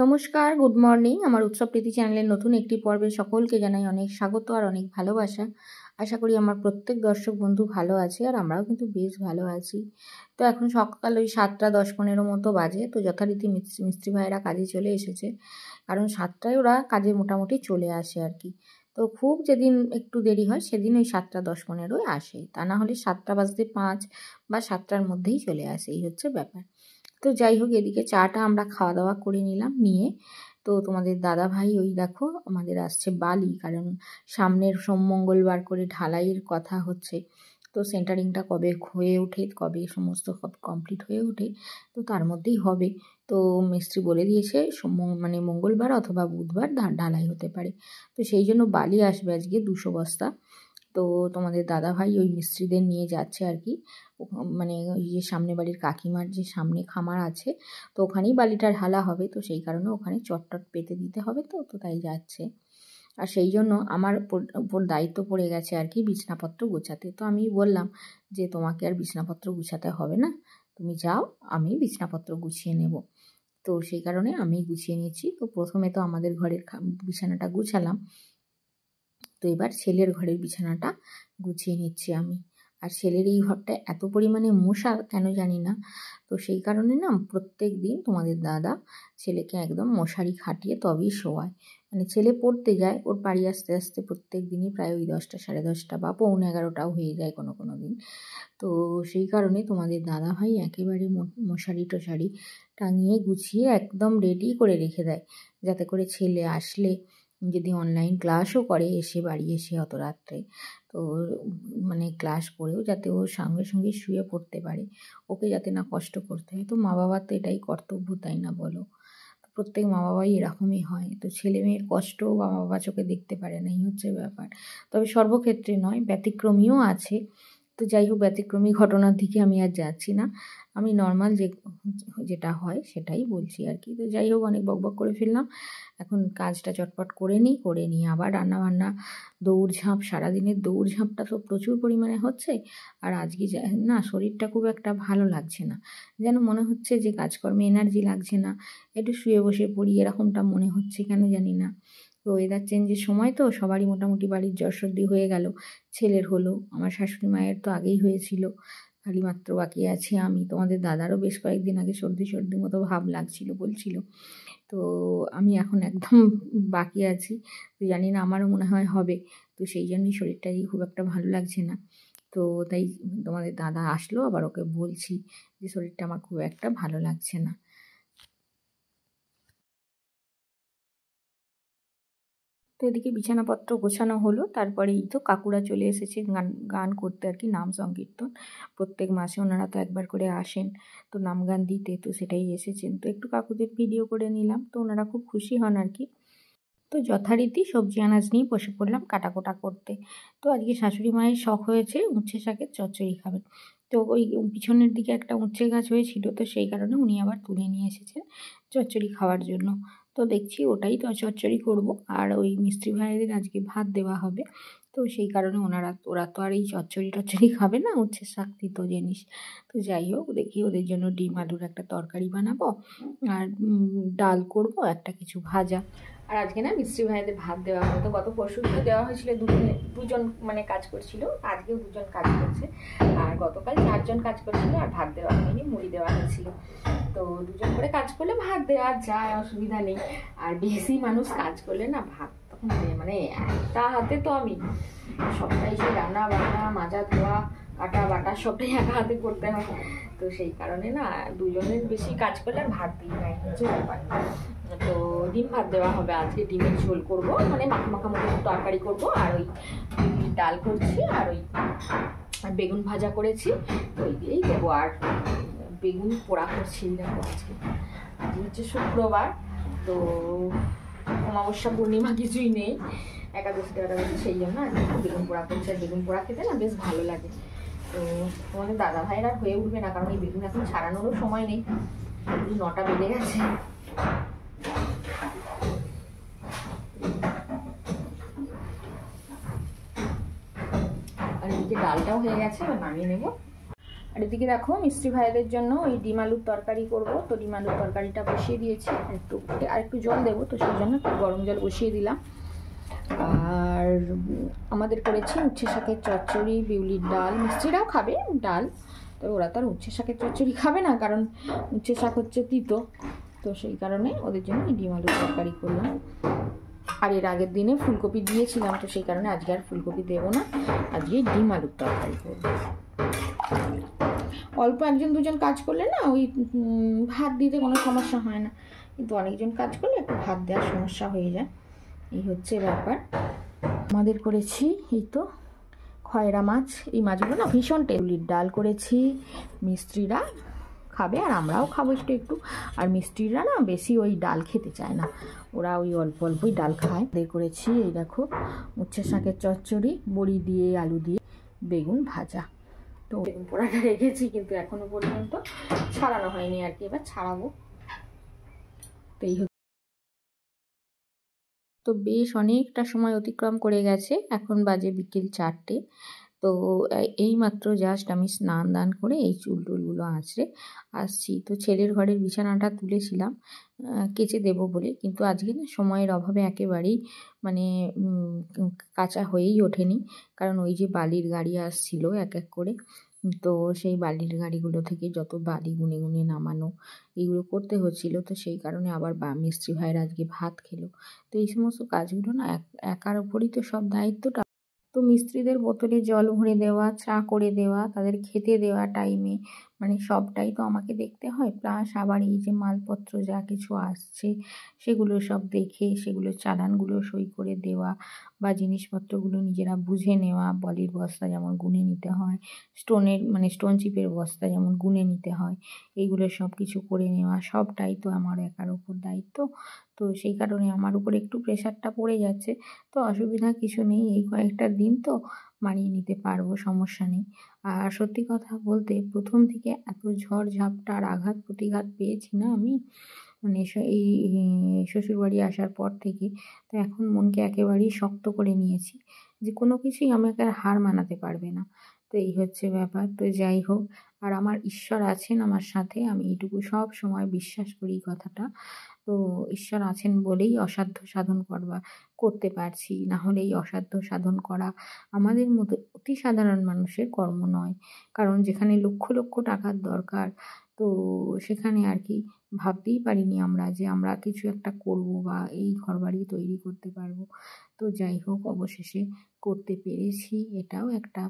নমস্কার, good morning. আমার উৎসব প্রীতি চ্যানেলের নতুন একটি পর্বে সকলকে জানাই অনেক স্বাগত আর অনেক ভালোবাসা। আশা করি আমার প্রত্যেক দর্শক বন্ধু ভালো আছে আর আমরাও কিন্তু বেশ ভালো আছি। তো এখন সকাল ওই 7:10-15 মতো বাজে। তো যথারীতি মিস্ত্রি ভাইয়েরা কাজে চলে এসেছে, কারণ 7টায় ওরা কাজে মোটামুটি চলে আসে আর কি। তো খুব যেদিন একটু দেরি হয় সেদিন ওই 7:10-15 আসে, তা না হলে 7:05 বা 7টার মধ্যেই চলে আসে, এই হচ্ছে ব্যাপার। তো যাই হোক, এদিকে চাটা আমরা খাওয়া দাওয়া করে নিলাম, নিয়ে তো তোমাদের দাদা ভাই ওই দেখো আমাদের আসছে বালি, কারণ সামনের মঙ্গলবার করে ঢালাইয়ের কথা হচ্ছে। তো সেন্টারিংটা কবে হয়ে ওঠে, কবে সমস্ত কমপ্লিট হয়ে ওঠে, তো তার মধ্যেই হবে। তো মিস্ত্রি বলে দিয়েছে মানে মঙ্গলবার অথবা বুধবার ঢালাই হতে পারে। তো সেই জন্য বালি আসবে আজকে 200 বস্তা। তো তোমাদের দাদাভাই ওই মিস্ত্রিদের নিয়ে যাচ্ছে আর কি, মানে ওই যে সামনে বাড়ির কাকিমার যে সামনে খামার আছে, তো ওখানেই বালিটা ঢালা হবে। তো সেই কারণে ওখানে চটটট পেতে দিতে হবে, তো তো তাই যাচ্ছে। আর সেই জন্য আমার উপর দায়িত্ব পড়ে গেছে আর কি বিছনাপত্র গোছাতে। তো আমি বললাম যে তোমাকে আর বিছনাপত্র গুছাতে হবে না, তুমি যাও, আমি বিছনাপত্র গুছিয়ে নেব। তো সেই কারণে আমি গুছিয়ে নিচ্ছি। তো প্রথমে তো আমাদের ঘরের বিছানাটা গুছালাম, তো এবার ছেলের ঘরের বিছানাটা গুছিয়ে নিচ্ছি আমি। আর ছেলের এই ঘরটা এত পরিমাণে মশা কেন জানি না, তো সেই কারণে না প্রত্যেক দিন তোমাদের দাদা ছেলেকে একদম মশারি খাটিয়ে তবেই শোয়ায়। মানে ছেলে পড়তে যায়, ওর বাড়ি আসতে আসতে প্রত্যেক দিনই প্রায় ওই 10টা 10:30 বা 11:45 হয়ে যায় কোনো কোনো দিন। তো সেই কারণে তোমাদের দাদা ভাই একেবারে মশারি টশারি টাঙিয়ে গুছিয়ে একদম রেডি করে রেখে দেয়, যাতে করে ছেলে আসলে যদি অনলাইন ক্লাসও করে এসে বাড়ি এসে অত রাত্রে, তো মানে ক্লাস করেও যাতে ও সঙ্গে সঙ্গে শুয়ে পড়তে পারে, ওকে যাতে না কষ্ট করতে হয়। তো মা বাবার তো এটাই কর্তব্য, তাই না বলো? প্রত্যেক মা বাবাই এরকমই হয়। তো ছেলে মেয়ের কষ্ট মা বাবা চোখে দেখতে পারে না, এই হচ্ছে ব্যাপার। তবে সর্বক্ষেত্রে নয়, ব্যতিক্রমীও আছে। তো যাই হোক, ব্যতিক্রমী ঘটনার দিকে আমি আর যাচ্ছি না, আমি নর্মাল যেটা হয় সেটাই বলছি আর কি। তো যাই হোক, অনেক বকবক করে ফেললাম। এখন কাজটা চটপট করে নিই আবার রান্নাবান্না দৌড়ঝাঁপ, সারাদিনের দৌড়ঝাঁপটা তো প্রচুর পরিমাণে হচ্ছে। আর আজকে না শরীরটা খুব একটা ভালো লাগছে না, যেন মনে হচ্ছে যে কাজকর্মে এনার্জি লাগছে না, একটু শুয়ে বসে পড়ি এরকমটা মনে হচ্ছে, কেন জানি না। তো ওয়েদার চেঞ্জের সময় তো সবারই মোটামুটি বাড়ির জ্বর সর্দি হয়ে গেল। ছেলের হলো, আমার শাশুড়ি মায়ের তো আগেই হয়েছিল, খালি মাত্র বাকি আছে আমি। তোমাদের দাদারও বেশ কয়েকদিন আগে সর্দি মতো ভাব লাগছিল, বলছিল। তো আমি এখন একদম বাকি আছি, তো জানি না, আমারও মনে হয় হবে। তো সেই জন্যই শরীরটাই খুব একটা ভালো লাগছে না। তো তাই তোমাদের দাদা আসলো, আবার ওকে বলছি যে শরীরটা আমার খুব একটা ভালো লাগছে না। তো এদিকে বিছানাপত্র গোছানো হলো, তারপরে এই তো কাকুরা চলে এসেছে গান করতে আর কি, নাম সংকীর্তন। প্রত্যেক মাসে ওনারা তো একবার করে আসেন তো নাম গান দিতে, তো সেটাই এসেছেন। তো একটু কাকুদের ভিডিও করে নিলাম, তো ওনারা খুব খুশি হন আর কি। তো যথারীতি সবজি আনাজ নিয়ে বসে পড়লাম কাটাকোটা করতে। তো আজকে শাশুড়ি মায়ের শখ হয়েছে উচ্ছে শাকের চচ্চড়ি খাবেন। তো ওই পিছনের দিকে একটা উচ্ছে গাছ হয়েছিল, তো সেই কারণে উনি আবার তুলে নিয়ে এসেছেন চচ্চড়ি খাওয়ার জন্য। তো দেখছি ওটাই তো চচ্চড়ি করব। আর ওই মিস্ত্রি ভাইদের আজকে ভাত দেওয়া হবে, তো সেই কারণে ওরা তো আর এই চচ্চড়ি খাবে না, উচ্ছে শাক তিতো জিনিস। তো যাই হোক, দেখি ওদের জন্য ডিম আলুর একটা তরকারি বানাবো, আর ডাল করব, একটা কিছু ভাজা। আর আজকে না মিস্ত্রি ভাইদের ভাত দেওয়া হবে। তো গত পরশু দিন দেওয়া হয়েছিল, দুজন মানে কাজ করছিল, আজকেও 2জন কাজ করছে। আর গতকাল 4জন কাজ করছিল, আর ভাত দেওয়া হয়নি, মুড়ি দেওয়া হয়েছিল। তো 2জন করে কাজ করলে ভাত দেওয়া যায়, অসুবিধা নেই। আর বেশি মানুষ কাজ করলে না ভাত তখন মানে একটা হাতে তো আমি সবটাই, সেই রান্না বান্না মাজা ধোয়া কাটা বাটা সবটাই একা হাতে করতে হয়। তো সেই কারণে না 2জনের বেশি কাজ করলে আর ভাত দিই নাই, হচ্ছে ব্যাপার। তো ডিম ভাত দেওয়া হবে আজকে, ডিমের ঝোল করবো, মানে মাখা মতো তরকারি করবো, আর ওই ডাল করছি, আর ওই বেগুন ভাজা করেছি, তো ওই দিয়েই দেবো। আর বেগুন পোড়া করছি দেখো, আজকে হচ্ছে শুক্রবার, তো অমাবস্যা পূর্ণিমা কিছুই নেই, একাদশী, সেই জন্য আর বেগুন পোড়া করছি। আর বেগুন পোড়া খেতে না বেশ ভালো লাগে। তো তোমাদের দাদা ভাইয়ের আর হয়ে উঠবে না, কারণ এই বেগুন এখন ছাড়ানোরও সময় নেই, 9টা বেজে গেছে। আর এদিকে ডালটাও হয়ে গেছে, এবার নামিয়ে নেব। আর এদিকে দেখো মিষ্টি ভাইদের জন্য ওই ডিম আলুর তরকারি করব, তো ডিম আলুর তরকারিটা বসিয়ে দিয়েছি, আর একটু জল দেবো, তো সেই জন্য একটু গরম জল বসিয়ে দিলাম। আর আমাদের করেছি উচ্ছে শাকের চচ্চড়ি, বিউলির ডাল, মিষ্টিরাও খাবে ডাল, তো ওরা তো আর উচ্ছে শাকের চচ্চড়ি খাবে না, কারণ উচ্ছে শাক হচ্ছে তিতো, তো সেই কারণে ওদের জন্য ডিম আলুর তরকারি করলাম। আর এর আগের দিনে ফুলকপি দিয়েছিলাম, তো সেই কারণে আজকে আর ফুলকপি দেবো না, আজকে ডিম আলুর তরকারি করবো। অল্প একজন দুজন কাজ করলে না ওই ভাত দিতে কোনো সমস্যা হয় না, কিন্তু অনেকজন কাজ করলে একটু ভাত দেওয়ার সমস্যা হয়ে যায়, এই হচ্ছে ব্যাপার। আমাদের করেছি এই তো খয়রা মাছ, এই মাছগুলো না ভীষণ টেবিলির ডাল করেছি, মিস্ত্রিরা খাবে আর আমরাও খাবো একটু একটু, আর মিস্ত্রিরা না বেশি ওই ডাল খেতে চায় না, ওরা ওই অল্প অল্পই ডাল খায়। করেছি এই দেখো উচ্ছে শাকের চচ্চড়ি, বড়ি দিয়ে আলু দিয়ে বেগুন ভাজা, তো বেগুন পোড়াটা রেখেছি কিন্তু এখনো পর্যন্ত ছাড়ানো হয়নি আর কি, এবার ছাড়াবো। তো এই তো বেশ অনেকটা সময় অতিক্রম করে গেছে, এখন বাজে বিকেল 4টে। তো এই মাত্র জাস্ট আমি স্নান দান করে এই চুল টুলগুলো আঁচড়ে আসছি। তো ছেলের ঘরের বিছানাটা তুলেছিলাম কেচে দেবো বলে, কিন্তু আজকে না সময়ের অভাবে একেবারেই মানে কাঁচা হয়েই ওঠেনি, কারণ ওই যে বালির গাড়ি আসছিল এক এক করে, তো সেই বালির গাড়িগুলো থেকে যত বালি গুনে গুনে নামানো এইগুলো করতে হচ্ছিল, তো সেই কারণে আবার মিস্ত্রি ভাইরা আজকে ভাত খেলো। তো এই সমস্ত কাজগুলো না একার ওপরই তো সব দায়িত্বটা, তো মিস্ত্রিদের বোতলে জল ভরে দেওয়া, চা করে দেওয়া, তাদের খেতে দেওয়া টাইমে, মানে সবটাই তো আমাকে দেখতে হয়, প্লাস আবার এই যে মালপত্র যা কিছু আসছে সেগুলো সব দেখে সেগুলো চালানগুলো সই করে দেওয়া, বা জিনিসপত্রগুলো নিজেরা বুঝে নেওয়া, বলির বস্তা যেমন গুনে নিতে হয়, স্টোনের মানে স্টোন চিপের বস্তা যেমন গুনে নিতে হয়, এইগুলো সব কিছু করে নেওয়া, সবটাই তো আমার একার ওপর দায়িত্ব। তো সেই কারণে আমার উপর একটু প্রেশারটা পড়ে যাচ্ছে, তো অসুবিধা কিছু নেই, এই কয়েকটা দিন তো মানিয়ে নিতে পারবো, সমস্যা নেই। আর সত্যি কথা বলতে প্রথম থেকে এত ঝড় ঝাপটার আঘাত প্রতিঘাত পেয়েছি না আমি, মানে এই শ্বশুরবাড়ি আসার পর থেকে, তো এখন মনকে একেবারেই শক্ত করে নিয়েছি যে কোনো কিছুই আমাকে আর হার মানাতে পারবে না। তো এই হচ্ছে ব্যাপার। তো যাই হোক, আর আমার ঈশ্বর আছেন আমার সাথে, আমি এইটুকু সব সময় বিশ্বাস করি কথাটা। তো ঈশ্বর আছেন বলেই অসাধ্য সাধন করতে পারছি, না হলে এই অসাধ্য সাধন করা আমাদের মতো অতি সাধারণ মানুষের কর্ম নয়, কারণ যেখানে লক্ষ লক্ষ টাকার দরকার, তো সেখানে আর কি ভাবতেই পারিনি আমরা যে আমরা কিছু একটা করব বা এই ঘরবাড়ি তৈরি করতে পারবো। তো যাই হোক, অবশেষে করতে পেরেছি, এটাও একটা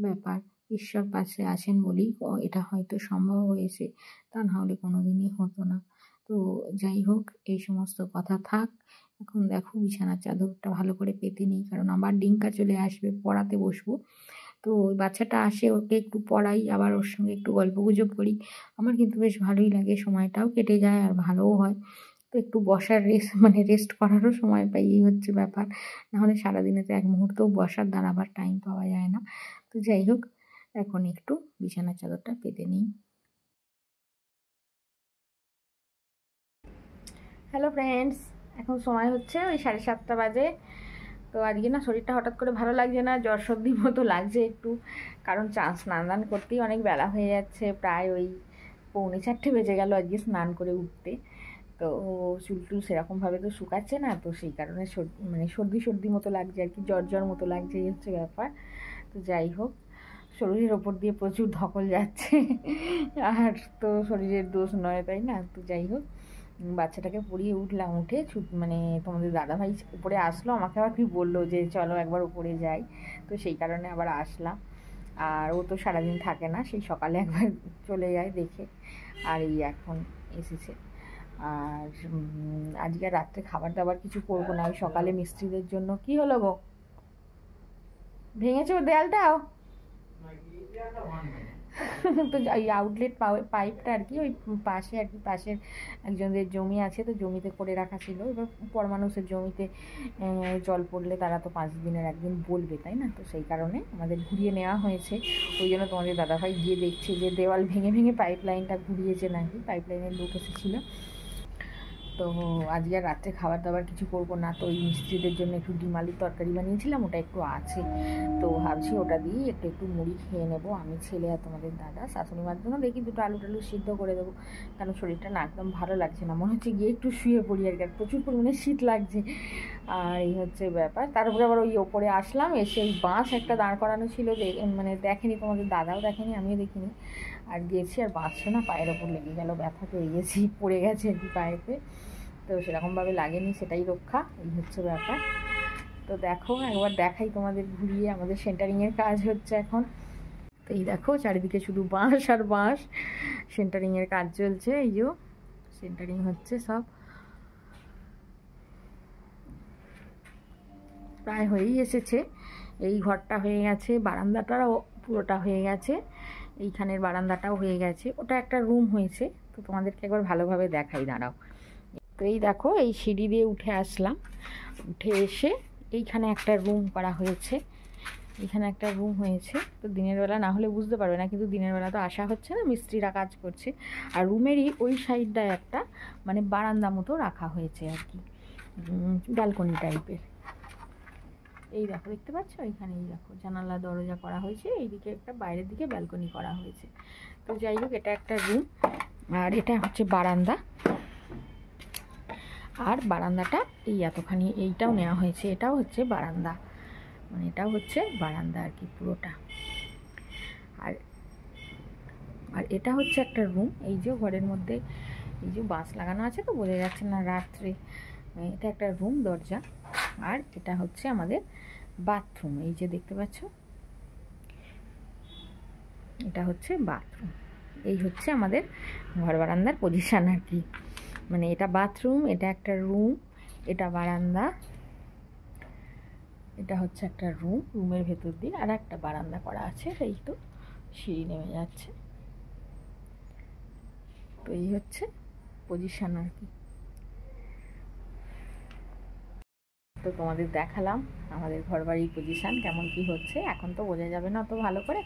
ব্যাপার, ঈশ্বর পাশে আছেন বলেই এটা হয়তো সম্ভব হয়েছে, তা না হলে কোনো দিনই হতো না। তো যাই হোক, এই সমস্ত কথা থাক, এখন দেখো বিছানার চাদরটা ভালো করে পেতে নিই, কারণ আবার ডিঙ্কা চলে আসবে, পড়াতে বসবো। তো ওই বাচ্চাটা আসে, ওকে একটু পড়াই, আবার ওর সঙ্গে একটু গল্প গুজব করি, আমার কিন্তু বেশ ভালোই লাগে, সময়টাও কেটে যায় আর ভালোও হয়। তো একটু বসার রেস্ট করারও সময় পাই, এই হচ্ছে ব্যাপার, নাহলে সারাদিনে তো এক মুহূর্তেও বসার দাঁড়াবার টাইম পাওয়া যায় না। তো যাই হোক, এখন একটু বিছানার চাদরটা পেতে নিই। হ্যালো ফ্রেন্ডস, এখন সময় হচ্ছে ওই 7:30 বাজে। তো আজকে না শরীরটা হঠাৎ করে ভালো লাগছে না, জ্বর সর্দির মতো লাগছে একটু, কারণ স্নান দান করতেই অনেক বেলা হয়ে যাচ্ছে, প্রায় ওই 3:45 বেজে গেল আজকে স্নান করে উঠতে। তো চুল টুল সেরকমভাবে তো শুকাচ্ছে না, তো সেই কারণে সর্দি মতো লাগছে আর কি, জ্বর মতো লাগছে, এই হচ্ছে ব্যাপার। তো যাই হোক, শরীরের ওপর দিয়ে প্রচুর ধকল যাচ্ছে, আর তো শরীরের দোষ নয়, তাই না? তো যাই হোক, বাচ্চাটাকে পড়িয়ে উঠলাম, উঠে তোমাদের দাদাভাই উপরে আসলো, আমাকে আবার কি বললো যে চলো একবার উপরে যাই, তো সেই কারণে আবার আসলাম। আর ও তো সারাদিন থাকে না, সেই সকালে একবার চলে যায় দেখে, আর এই এখন এসেছে। আর আজকে রাত্রে খাবার দাবার কিছু করবো না, ওই সকালে মিস্ত্রিদের জন্য। কি হলো গো, ভেঙেছে দেয়ালটাও? তো এই আউটলেট পাইপটা আর কি ওই পাশে আর কি, পাশের একজনদের জমি আছে, তো জমিতে করে রাখা ছিল, এবার পর মানুষের জমিতে জল পড়লে তারা তো 5 দিনের একদিন বলবে, তাই না? তো সেই কারণে আমাদের ঘুরিয়ে নেওয়া হয়েছে, ওই জন্য তোমাদের দাদাভাই গিয়ে দেখছে যে দেওয়াল ভেঙে ভেঙে পাইপ লাইনটা ঘুরিয়েছে নাকি, পাইপ লাইনের লোক এসেছিলো। তো আজকে আর রাত্রে খাবার দাবার কিছু করবো না, তো ওই মিস্ত্রিদের জন্য একটু ডিম আলুর তরকারি বানিয়েছিলাম, ওটা একটু আছে, তো ভাবছি ওটা দিয়েই একটু মুড়ি খেয়ে নেবো আমি, ছেলে আর তোমাদের দাদা। শাশুড়ি মার জন্য দেখি দুটো আলু টালু সিদ্ধ করে দেবো, কারণ শরীরটা না একদম ভালো লাগছে না, মনে হচ্ছে গিয়ে একটু শুয়ে পড়ি আর কি, আর প্রচুর পরিমাণে শীত লাগছে। আর এই হচ্ছে ব্যাপার। তার উপরে আবার ওই ওপরে আসলাম, এসে ওই বাঁশ একটা দাঁড় করানো ছিল, মানে দেখেনি তোমাদের দাদাও দেখেনি, আমিও দেখিনি, আর গেছি আর বাঁশটা না পায়ের ওপর লেগে গেল, ব্যথা পেয়ে গেছি, পড়ে গেছে আর কি পায়েতে, তো সেরকমভাবে লাগেনি, সেটাই রক্ষা। এই হচ্ছে ব্যাপার। তো দেখো একবার দেখাই তোমাদের ঘুরিয়ে, আমাদের সেন্টারিংয়ের কাজ হচ্ছে এখন। তো এই দেখো চারিদিকে শুধু বাঁশ আর বাঁশ, সেন্টারিংয়ের কাজ চলছে, এই যে সেন্টারিং হচ্ছে সব, প্রায় হয়েই এসেছে। এই ঘরটা হয়ে গেছে, বারান্দাটাও পুরোটা হয়ে গেছে, এইখানের বারান্দাটাও হয়ে গেছে, ওটা একটা রুম হয়েছে। তো তোমাদেরকে একবার ভালোভাবে দেখাই, দাঁড়াও। তো এই দেখো এই সিঁড়ি দিয়ে উঠে আসলাম, উঠে এসে এইখানে একটা রুম করা হয়েছে, এখানে একটা রুম হয়েছে। তো দিনের বেলা না হলে বুঝতে পারবে না, কিন্তু দিনের বেলা তো আসা হচ্ছে না, মিস্ত্রিরা কাজ করছে। আর রুমেরই ওই সাইডটায় একটা মানে বারান্দা মতো রাখা হয়েছে আর কি, ব্যালকনি টাইপের। এই দেখো দেখতে পাচ্ছ, এখানে এই দেখো জানালা দরজা করা হয়েছে, এইদিকে একটা বাইরের দিকে ব্যালকনি করা হয়েছে। তো যাই হোক, এটা একটা রুম, আর এটা হচ্ছে বারান্দা। আর বারান্দাটা এই এতখানি, এইটাও নেওয়া হয়েছে, এটাও হচ্ছে বারান্দা, মানে এটাও হচ্ছে বারান্দা আর কি পুরোটা। আর আর এটা হচ্ছে একটা রুম, এই যে ঘরের মধ্যে এই যে বাঁশ লাগানো আছে, তো বোঝা যাচ্ছে না রাত্রে, এটা একটা রুম দরজা। আর এটা হচ্ছে আমাদের বাথরুম, এই যে দেখতে পাচ্ছ, এটা হচ্ছে বাথরুম। এই হচ্ছে আমাদের ঘর বারান্দার পজিশান আর কি, মানে এটা বাথরুম, এটা একটা রুম, এটা বারান্দা, এটা হচ্ছে একটা রুম, রুমের ভেতর দিয়ে আর একটা বারান্দা করা আছে, এই তো সিঁড়ি নেমে যাচ্ছে। তো এই হচ্ছে পজিশান আর কি। তো তোমাদের দেখালাম আমাদের ঘরবাড়ির পজিশান কেমন কি হচ্ছে। এখন তো বোঝা যাবে না অত ভালো করে,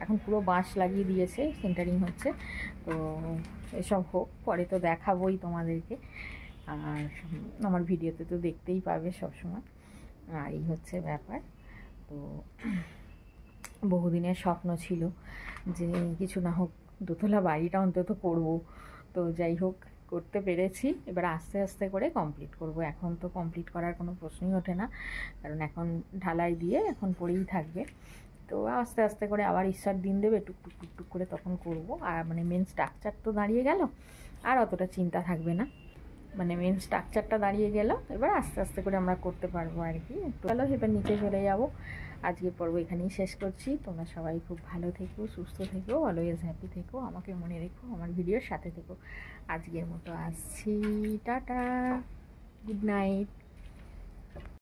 এখন পুরো বাঁশ লাগিয়ে দিয়েছে, সেন্টারিং হচ্ছে। তো এসব হোক, পরে তো দেখাবোই তোমাদেরকে, আর আমার ভিডিওতে তো দেখতেই পাবে সবসময়। আর এই হচ্ছে ব্যাপার। তো বহুদিনের স্বপ্ন ছিল যে কিছু না হোক দোতলা বাড়িটা অন্তত করব, তো যাই হোক করতে পেরেছি। এবার আস্তে আস্তে করে কমপ্লিট করব, এখন তো কমপ্লিট করার কোনো প্রশ্নই ওঠে না, কারণ এখন ঢালাই দিয়ে এখন পড়েই থাকবে। তো আস্তে আস্তে করে আবার ঈশ্বর দিন দেবে, টুকটুক টুকটুক করে তখন করব। আর মানে মেন স্ট্রাকচার তো দাঁড়িয়ে গেল, আর অতটা চিন্তা থাকবে না, মানে মেন স্ট্রাকচারটা দাঁড়িয়ে গেল, এবার আস্তে আস্তে করে আমরা করতে পারবো আর কি। চলো এবার নিচে চলে যাব। আজকের পর্ব এখানেই শেষ করছি। তোমরা সবাই খুব ভালো থেকো, সুস্থ থেকো, অলওয়েজ হ্যাপি থেকো, আমাকে মনে রেখো, আমার ভিডিওর সাথে থেকো। আজকের মতো আসছি, টাটা, গুড নাইট।